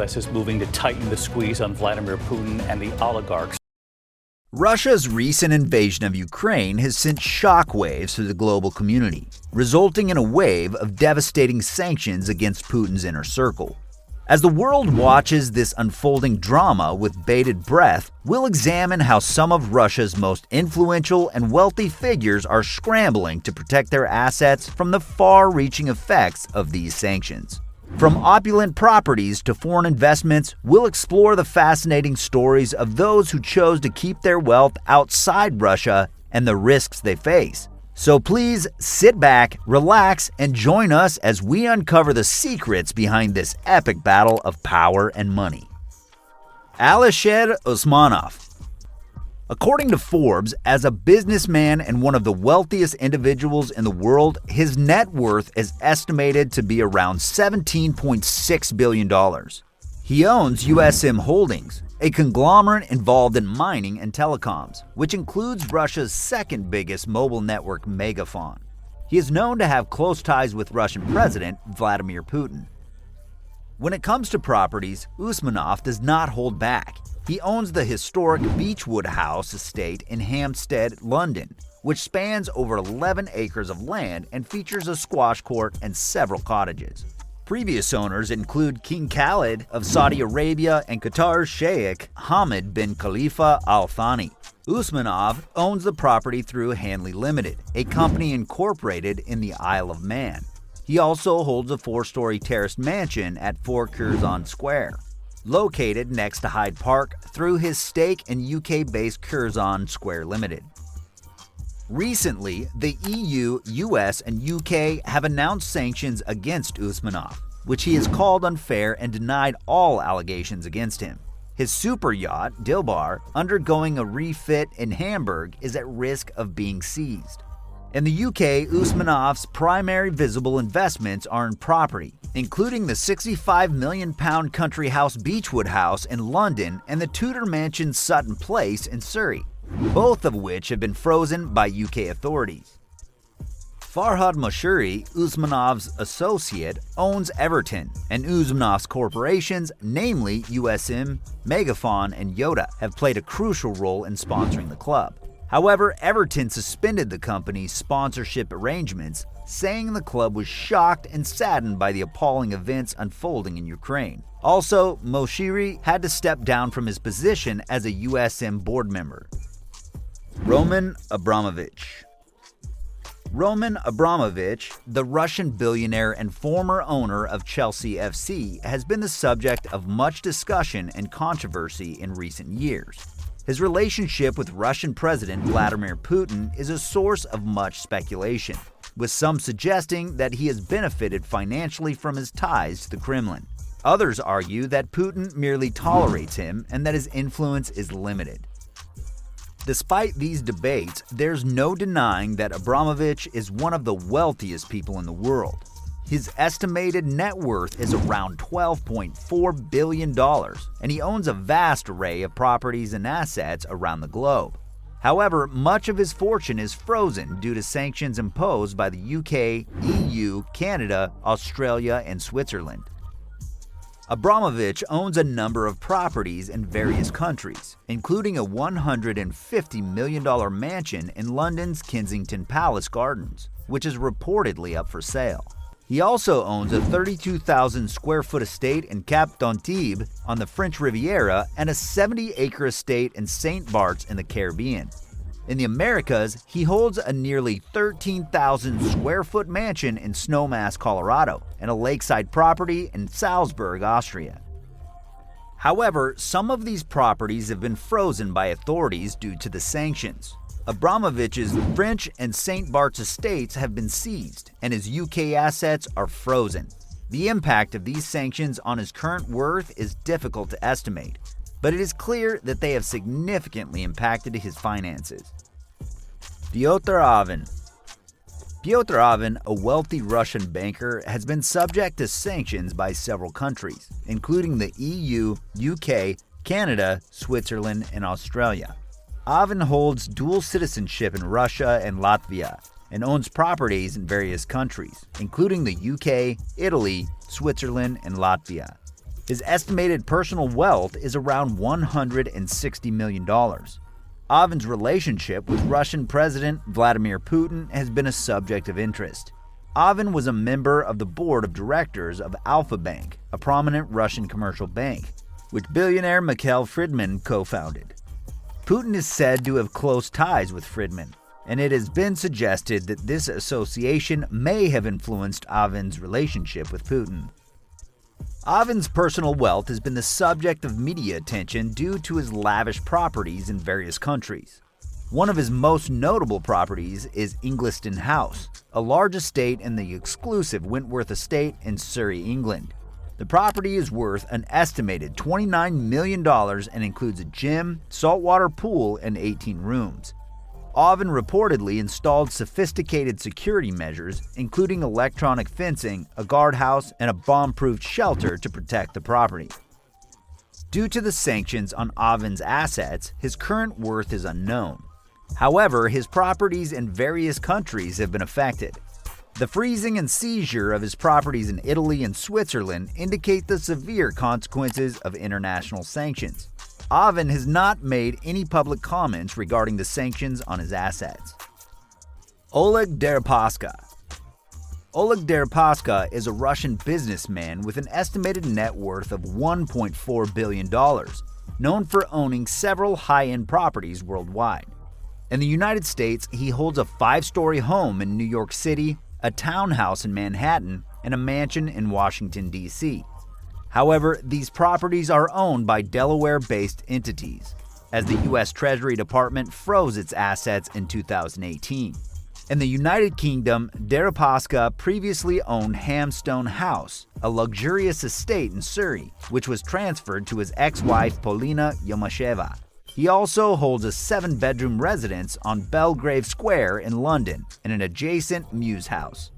U.S. is moving to tighten the squeeze on Vladimir Putin and the oligarchs. Russia's recent invasion of Ukraine has sent shockwaves through the global community, resulting in a wave of devastating sanctions against Putin's inner circle. As the world watches this unfolding drama with bated breath, we'll examine how some of Russia's most influential and wealthy figures are scrambling to protect their assets from the far-reaching effects of these sanctions. From opulent properties to foreign investments, we'll explore the fascinating stories of those who chose to keep their wealth outside Russia and the risks they face. So please sit back, relax, and join us as we uncover the secrets behind this epic battle of power and money. Alisher Usmanov. According to Forbes, as a businessman and one of the wealthiest individuals in the world, his net worth is estimated to be around $17.6 billion. He owns USM Holdings, a conglomerate involved in mining and telecoms, which includes Russia's second biggest mobile network, Megafon. He is known to have close ties with Russian President Vladimir Putin. When it comes to properties, Usmanov does not hold back. He owns the historic Beechwood House estate in Hampstead, London, which spans over 11 acres of land and features a squash court and several cottages. Previous owners include King Khalid of Saudi Arabia and Qatar's Sheikh Hamad bin Khalifa Al Thani. Usmanov owns the property through Hanley Limited, a company incorporated in the Isle of Man. He also holds a 4-story terraced mansion at 4 Curzon Square, located next to Hyde Park, through his stake in UK-based Curzon Square Limited. Recently, the EU, US, and UK have announced sanctions against Usmanov, which he has called unfair and denied all allegations against him. His super yacht, Dilbar, undergoing a refit in Hamburg, is at risk of being seized. In the UK, Usmanov's primary visible investments are in property, including the £65 million country house Beechwood House in London and the Tudor mansion Sutton Place in Surrey, both of which have been frozen by UK authorities. Farhad Moshiri, Usmanov's associate, owns Everton, and Usmanov's corporations, namely USM, Megafon, and Yoda, have played a crucial role in sponsoring the club. However, Everton suspended the company's sponsorship arrangements, saying the club was shocked and saddened by the appalling events unfolding in Ukraine. Also, Moshiri had to step down from his position as a USM board member. Roman Abramovich. Roman Abramovich, the Russian billionaire and former owner of Chelsea FC, has been the subject of much discussion and controversy in recent years. His relationship with Russian President Vladimir Putin is a source of much speculation, with some suggesting that he has benefited financially from his ties to the Kremlin. Others argue that Putin merely tolerates him and that his influence is limited. Despite these debates, there's no denying that Abramovich is one of the wealthiest people in the world. His estimated net worth is around $12.4 billion, and he owns a vast array of properties and assets around the globe. However, much of his fortune is frozen due to sanctions imposed by the UK, EU, Canada, Australia, and Switzerland. Abramovich owns a number of properties in various countries, including a $150 million mansion in London's Kensington Palace Gardens, which is reportedly up for sale. He also owns a 32,000 square foot estate in Cap d'Antibes on the French Riviera and a 70-acre estate in St. Bart's in the Caribbean. In the Americas, he holds a nearly 13,000 square foot mansion in Snowmass, Colorado, and a lakeside property in Salzburg, Austria. However, some of these properties have been frozen by authorities due to the sanctions. Abramovich's French and St. Bart's estates have been seized, and his UK assets are frozen. The impact of these sanctions on his current worth is difficult to estimate, but it is clear that they have significantly impacted his finances. Pyotr Avin. Pyotr Avin, a wealthy Russian banker, has been subject to sanctions by several countries, including the EU, UK, Canada, Switzerland, and Australia. Avin holds dual citizenship in Russia and Latvia and owns properties in various countries, including the UK, Italy, Switzerland, and Latvia. His estimated personal wealth is around $160 million. Oven's relationship with Russian President Vladimir Putin has been a subject of interest. Oven was a member of the board of directors of Alfa Bank, a prominent Russian commercial bank, which billionaire Mikhail Fridman co-founded. Putin is said to have close ties with Fridman, and it has been suggested that this association may have influenced Oven's relationship with Putin. Oven's personal wealth has been the subject of media attention due to his lavish properties in various countries. One of his most notable properties is Ingliston House, a large estate in the exclusive Wentworth estate in Surrey, England. The property is worth an estimated $29 million and includes a gym, saltwater pool, and 18 rooms. Oven reportedly installed sophisticated security measures, including electronic fencing, a guardhouse, and a bomb-proof shelter to protect the property. Due to the sanctions on Oven's assets, his current worth is unknown. However, his properties in various countries have been affected. The freezing and seizure of his properties in Italy and Switzerland indicate the severe consequences of international sanctions. Oven has not made any public comments regarding the sanctions on his assets. Oleg Deripaska. Oleg Deripaska is a Russian businessman with an estimated net worth of $1.4 billion, known for owning several high-end properties worldwide. In the United States, he holds a 5-story home in New York City, a townhouse in Manhattan, and a mansion in Washington, D.C. However, these properties are owned by Delaware-based entities, as the U.S. Treasury Department froze its assets in 2018. In the United Kingdom, Deripaska previously owned Hamstone House, a luxurious estate in Surrey, which was transferred to his ex-wife Polina Yomasheva. He also holds a 7-bedroom residence on Belgrave Square in London and an adjacent mews house.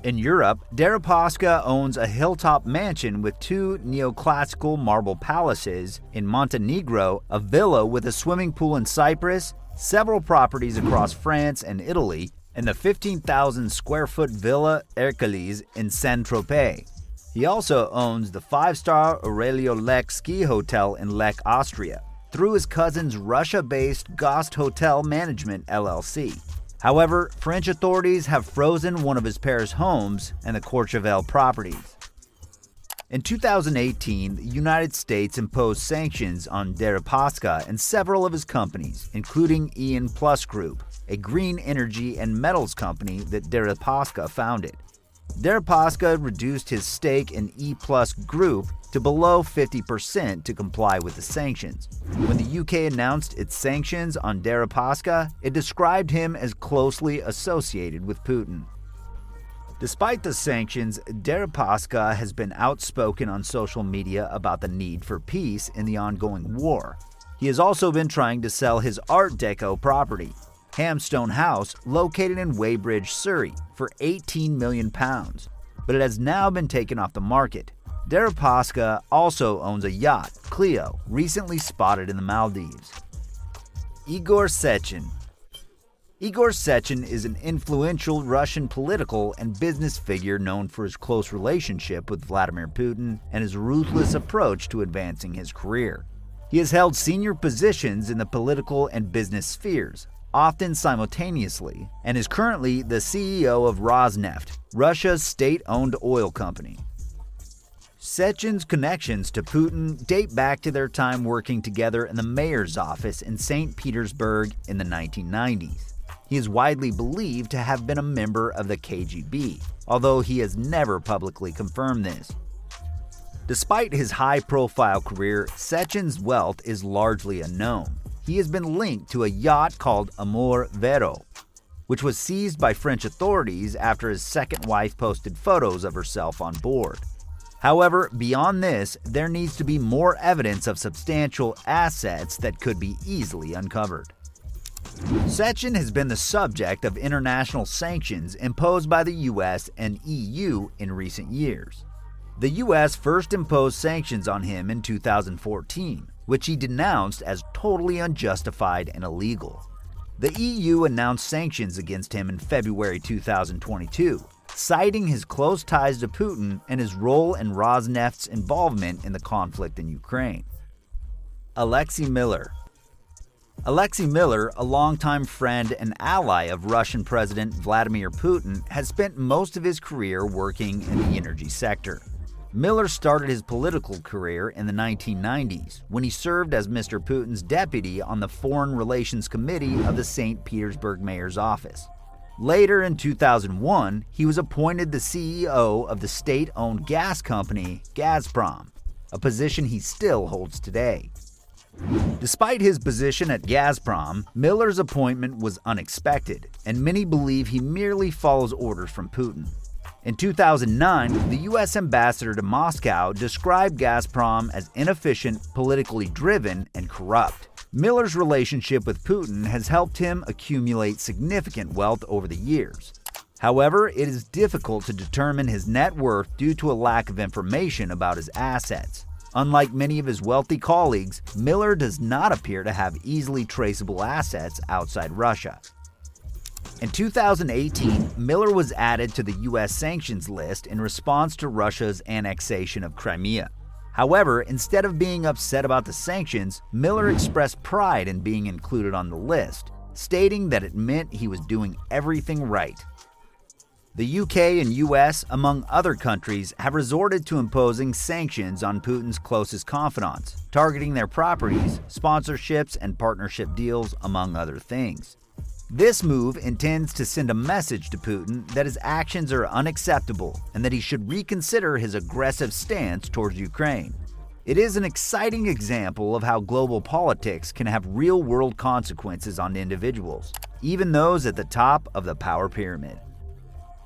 In Europe, Deripaska owns a hilltop mansion with 2 neoclassical marble palaces in Montenegro, a villa with a swimming pool in Cyprus, several properties across France and Italy, and the 15,000 square foot Villa Hercules in Saint-Tropez. He also owns the 5-star Aurelio Lech ski hotel in Lech, Austria, through his cousin's Russia-based Ghost Hotel Management LLC. However, French authorities have frozen one of his Paris homes and the Courchevel properties. In 2018, the United States imposed sanctions on Deripaska and several of his companies, including Ian Plus Group, a green energy and metals company that Deripaska founded. Deripaska reduced his stake in E Plus Group to below 50% to comply with the sanctions. When the UK announced its sanctions on Deripaska, it described him as closely associated with Putin. Despite the sanctions, Deripaska has been outspoken on social media about the need for peace in the ongoing war. He has also been trying to sell his Art Deco property, Hamstone House, located in Weybridge, Surrey, for £18 million, but it has now been taken off the market. Deripaska also owns a yacht, Clio, recently spotted in the Maldives. Igor Sechin. Igor Sechin is an influential Russian political and business figure known for his close relationship with Vladimir Putin and his ruthless approach to advancing his career. He has held senior positions in the political and business spheres, often simultaneously, and is currently the CEO of Rosneft, Russia's state-owned oil company. Sechin's connections to Putin date back to their time working together in the mayor's office in St. Petersburg in the 1990s. He is widely believed to have been a member of the KGB, although he has never publicly confirmed this. Despite his high-profile career, Sechin's wealth is largely unknown. He has been linked to a yacht called Amour Vero, which was seized by French authorities after his second wife posted photos of herself on board. However, beyond this, there needs to be more evidence of substantial assets that could be easily uncovered. Sechin has been the subject of international sanctions imposed by the US and EU in recent years. The US first imposed sanctions on him in 2014, which he denounced as totally unjustified and illegal. The EU announced sanctions against him in February 2022, citing his close ties to Putin and his role in Rosneft's involvement in the conflict in Ukraine. Alexi Miller. Alexi Miller, a longtime friend and ally of Russian President Vladimir Putin, has spent most of his career working in the energy sector. Miller started his political career in the 1990s when he served as Mr. Putin's deputy on the Foreign Relations Committee of the St. Petersburg mayor's office. Later in 2001, he was appointed the CEO of the state-owned gas company Gazprom, a position he still holds today. Despite his position at Gazprom, Miller's appointment was unexpected, and many believe he merely follows orders from Putin. In 2009, the U.S. ambassador to Moscow described Gazprom as inefficient, politically driven, and corrupt. Miller's relationship with Putin has helped him accumulate significant wealth over the years. However, it is difficult to determine his net worth due to a lack of information about his assets. Unlike many of his wealthy colleagues, Miller does not appear to have easily traceable assets outside Russia. In 2018, Miller was added to the U.S. sanctions list in response to Russia's annexation of Crimea. However, instead of being upset about the sanctions, Miller expressed pride in being included on the list, stating that it meant he was doing everything right. The UK and US, among other countries, have resorted to imposing sanctions on Putin's closest confidants, targeting their properties, sponsorships, and partnership deals, among other things. This move intends to send a message to Putin that his actions are unacceptable and that he should reconsider his aggressive stance towards Ukraine. It is an exciting example of how global politics can have real-world consequences on individuals, even those at the top of the power pyramid.